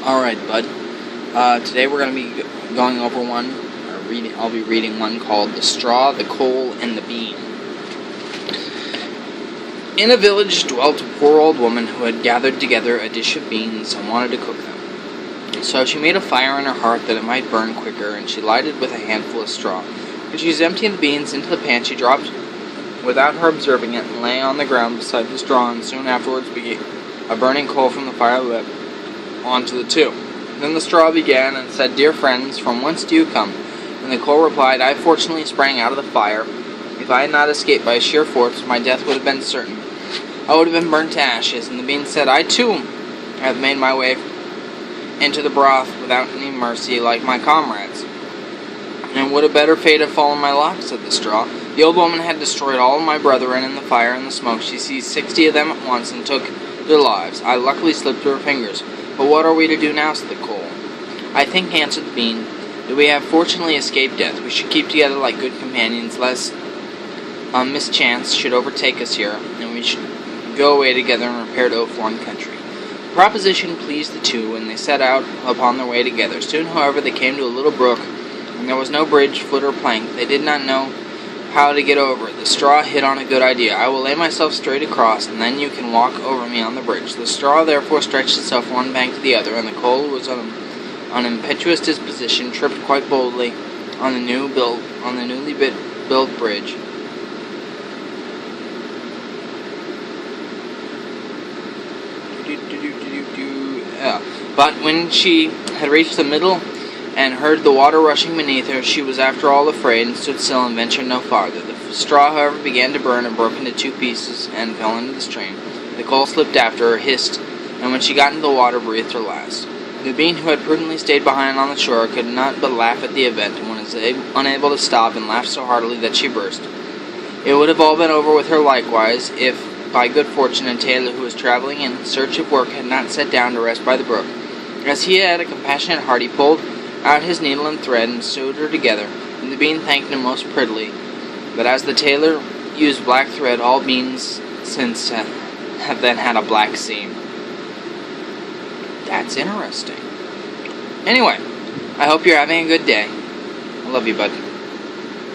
Alright, bud. Today we're going to be going over I'll be reading one called The Straw, the Coal, and the Bean. In a village dwelt a poor old woman who had gathered together a dish of beans and wanted to cook them. So she made a fire in her hearth that it might burn quicker, and she lighted with a handful of straw. When she was emptying the beans into the pan, she dropped without her observing it, and lay on the ground beside the straw, and soon afterwards began a burning coal from the fire lit onto the two. Then the straw began and said, "Dear friends, from whence do you come?" And the coal replied, "I fortunately sprang out of the fire. If I had not escaped by sheer force, my death would have been certain. I would have been burnt to ashes." And the bean said, "I too have made my way into the broth without any mercy, like my comrades. And would a better fate have fallen my lot?" said the straw. "The old woman had destroyed all my brethren in the fire and the smoke. She seized 60 of them at once and took their lives. I luckily slipped through her fingers. But what are we to do now?" said the coal. "I think," answered the bean, "that we have fortunately escaped death. We should keep together like good companions, lest a mischance should overtake us here, and we should go away together and repair to a foreign country." The proposition pleased the two, and they set out upon their way together. Soon, however, they came to a little brook, and there was no bridge, foot, or plank. They did not know how to get over it. The straw hit on a good idea. "I will lay myself straight across, and then you can walk over me on the bridge." The straw therefore stretched itself from one bank to the other, and the coal was on impetuous disposition, tripped quite boldly on the newly built bridge. But when she had reached the middle and heard the water rushing beneath her, she was after all afraid, and stood still and ventured no farther. The straw, however, began to burn and broke into two pieces and fell into the stream. The coal slipped after her, hissed, and when she got into the water, breathed her last. The bean, who had prudently stayed behind on the shore, could not but laugh at the event, and was unable to stop, and laughed so heartily that she burst. It would have all been over with her likewise, if, by good fortune, a tailor who was travelling in search of work had not sat down to rest by the brook. As he had a compassionate heart, he pulled out his needle and thread and sewed her together, and the bean thanked him most prettily. But as the tailor used black thread, all beans since have then had a black seam. That's interesting. Anyway, I hope you're having a good day. I love you, bud.